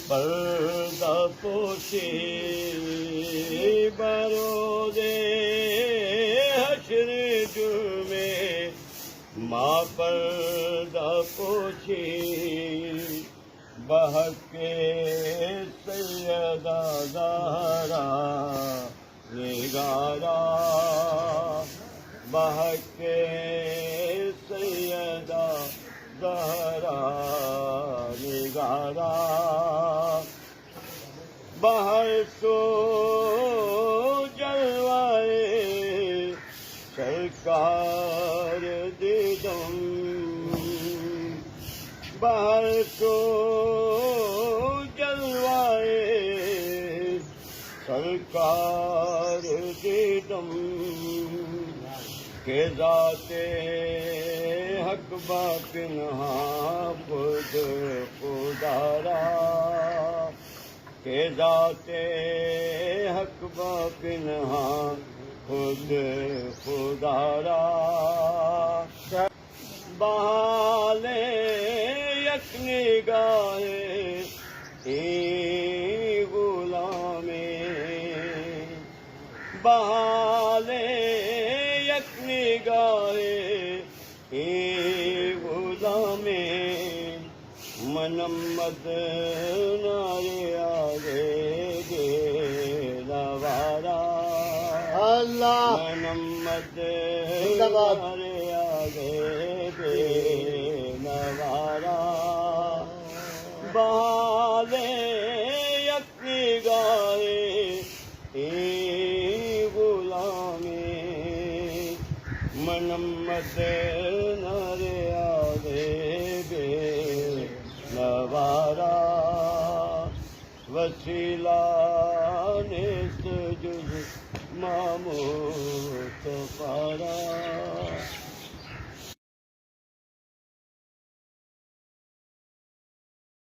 पर्दा पोशी बरोदे हश्र जुर्मे माँ पर्दा पोशी बहके सैयदा ज़हरा निगारा बहके सैयदा ज़हरा निगारा बाहर तो जलवाए सरकार दीदम बाहर तो जलवाए सरकार दीदम के जाते हक बापिन्हा खुद खुदारा के जाते हक बापिन्हा खुद खुदारा बहाले यकनी गाए ए गुलामे बहाले यकनी गाए ए गुलामे मनम्मद नारे आगे गे नवारा अल्लाह मनम्मद जिंदाबाद। नारे आगे गे नवारा बहाले यकनी गाए ए गुलामे मनम्मद नारे आगे गे नवारा वसीला ने सजुद मामूत पारा।